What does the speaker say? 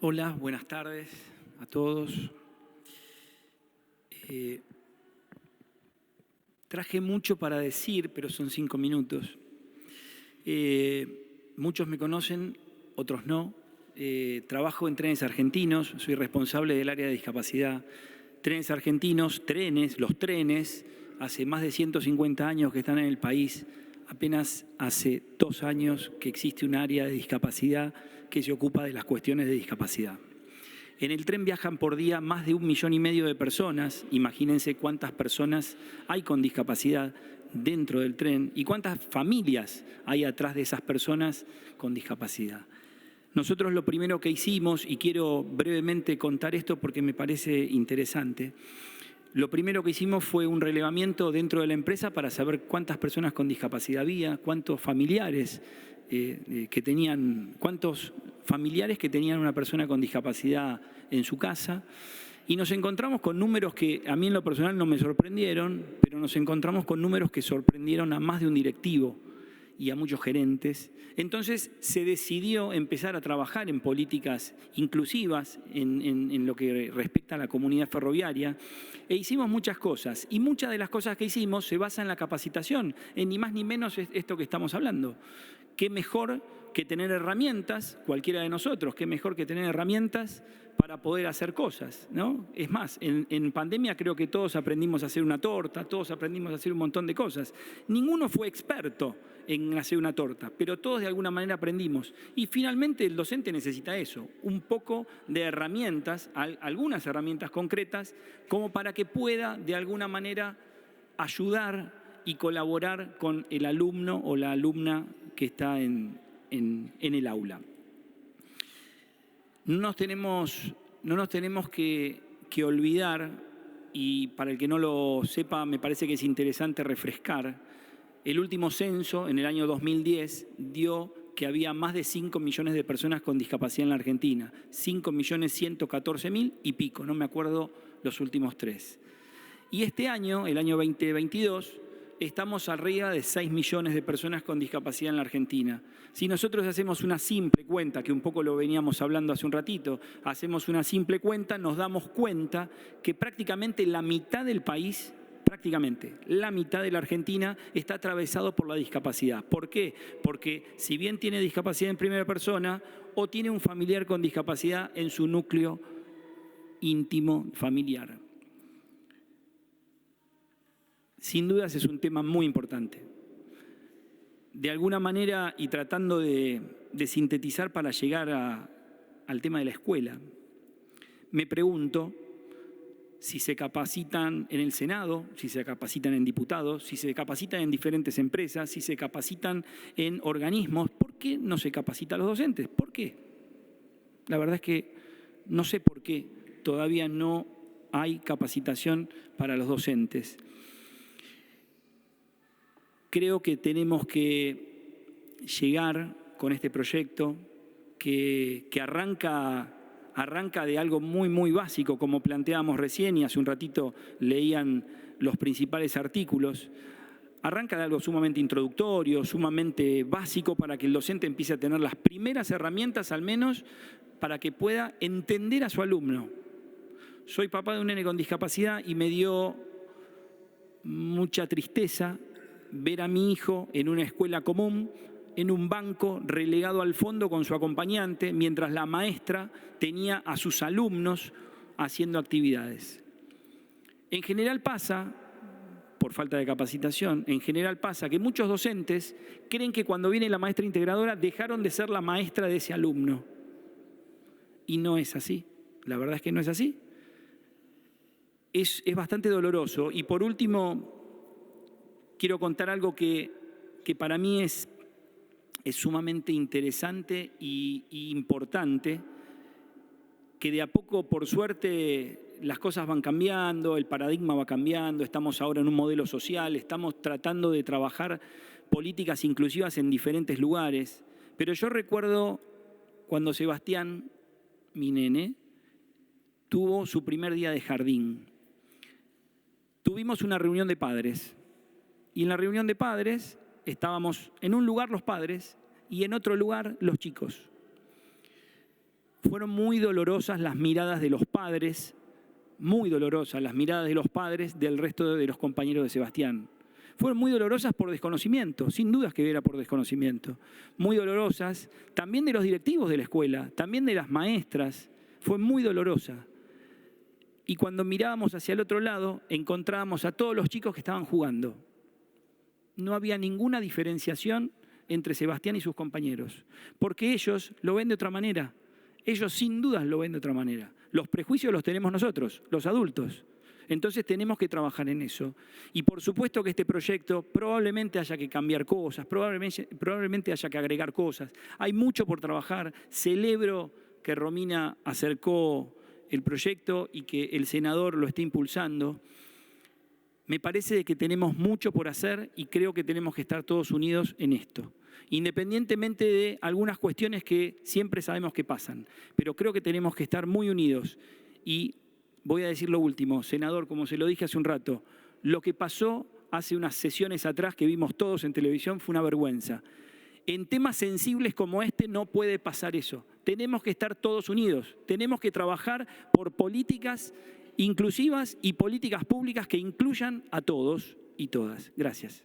Hola, buenas tardes a todos. Traje mucho para decir, pero son 5 minutos. Muchos me conocen, otros no. Trabajo en Trenes Argentinos, soy responsable del área de discapacidad. Trenes Argentinos, los trenes, hace más de 150 años que están en el país. Apenas hace 2 años que existe un área de discapacidad que se ocupa de las cuestiones de discapacidad. En el tren viajan por día más de 1,5 millones de personas. Imagínense cuántas personas hay con discapacidad dentro del tren y cuántas familias hay atrás de esas personas con discapacidad. Nosotros lo primero que hicimos, y quiero brevemente contar esto porque me parece interesante, lo primero que hicimos fue un relevamiento dentro de la empresa para saber cuántas personas con discapacidad había, cuántos familiares cuántos familiares que tenían una persona con discapacidad en su casa. Y nos encontramos con números que a mí en lo personal no me sorprendieron, pero nos encontramos con números que sorprendieron a más de un directivo y a muchos gerentes. Entonces se decidió empezar a trabajar en políticas inclusivas en lo que respecta a la comunidad ferroviaria e hicimos muchas cosas. Y muchas de las cosas que hicimos se basan en la capacitación, en ni más ni menos esto que estamos hablando. ¿Qué mejor que tener herramientas, cualquiera de nosotros, qué mejor que tener herramientas para poder hacer cosas, ¿no? Es más, en pandemia creo que todos aprendimos a hacer una torta, todos aprendimos a hacer un montón de cosas. Ninguno fue experto en hacer una torta, pero todos de alguna manera aprendimos. Y finalmente el docente necesita eso, un poco de herramientas, algunas herramientas concretas, como para que pueda de alguna manera ayudar y colaborar con el alumno o la alumna que está en el aula. No nos tenemos que olvidar, y para el que no lo sepa me parece que es interesante refrescar, el último censo en el año 2010 dio que había más de 5 millones de personas con discapacidad en la Argentina, 5.114.000 y pico, no me acuerdo los últimos 3. Y este año, el año 2022, estamos arriba de 6 millones de personas con discapacidad en la Argentina. Si nosotros hacemos una simple cuenta, que un poco lo veníamos hablando hace un ratito, hacemos una simple cuenta, nos damos cuenta que prácticamente la mitad del país, prácticamente la mitad de la Argentina está atravesado por la discapacidad. ¿Por qué? Porque si bien tiene discapacidad en primera persona o tiene un familiar con discapacidad en su núcleo íntimo familiar. Sin dudas es un tema muy importante. De alguna manera, y tratando de sintetizar para llegar al tema de la escuela, me pregunto si se capacitan en el Senado, si se capacitan en diputados, si se capacitan en diferentes empresas, si se capacitan en organismos, ¿por qué no se capacita a los docentes? ¿Por qué? La verdad es que no sé por qué todavía no hay capacitación para los docentes. Creo que tenemos que llegar con este proyecto que arranca de algo muy, muy básico, como planteábamos recién, y hace un ratito leían los principales artículos. Arranca de algo sumamente introductorio, sumamente básico, para que el docente empiece a tener las primeras herramientas, al menos, para que pueda entender a su alumno. Soy papá de un nene con discapacidad y me dio mucha tristeza ver a mi hijo en una escuela común, en un banco relegado al fondo con su acompañante, mientras la maestra tenía a sus alumnos haciendo actividades. En general pasa, por falta de capacitación, en general pasa que muchos docentes creen que cuando viene la maestra integradora dejaron de ser la maestra de ese alumno. Y no es así, la verdad es que no es así. Es bastante doloroso. Y por último, quiero contar algo que para mí es sumamente interesante y importante, que de a poco, por suerte, las cosas van cambiando, el paradigma va cambiando, estamos ahora en un modelo social, estamos tratando de trabajar políticas inclusivas en diferentes lugares. Pero yo recuerdo cuando Sebastián, mi nene, tuvo su primer día de jardín. Tuvimos una reunión de padres. Y en la reunión de padres estábamos en un lugar los padres y en otro lugar los chicos. Fueron muy dolorosas las miradas de los padres, muy dolorosas las miradas de los padres del resto de los compañeros de Sebastián. Fueron muy dolorosas por desconocimiento, sin dudas que era por desconocimiento. Muy dolorosas también de los directivos de la escuela, también de las maestras. Fue muy dolorosa. Y cuando mirábamos hacia el otro lado, encontrábamos a todos los chicos que estaban jugando. No había ninguna diferenciación entre Sebastián y sus compañeros, porque ellos lo ven de otra manera. Ellos sin dudas lo ven de otra manera. Los prejuicios los tenemos nosotros, los adultos. Entonces tenemos que trabajar en eso. Y por supuesto que este proyecto probablemente haya que cambiar cosas, probablemente haya que agregar cosas. Hay mucho por trabajar. Celebro que Romina acercó el proyecto y que el senador lo esté impulsando. Me parece que tenemos mucho por hacer y creo que tenemos que estar todos unidos en esto. Independientemente de algunas cuestiones que siempre sabemos que pasan. Pero creo que tenemos que estar muy unidos. Y voy a decir lo último, senador, como se lo dije hace un rato, lo que pasó hace unas sesiones atrás que vimos todos en televisión fue una vergüenza. En temas sensibles como este no puede pasar eso. Tenemos que estar todos unidos, tenemos que trabajar por políticas inclusivas y políticas públicas que incluyan a todos y todas. Gracias.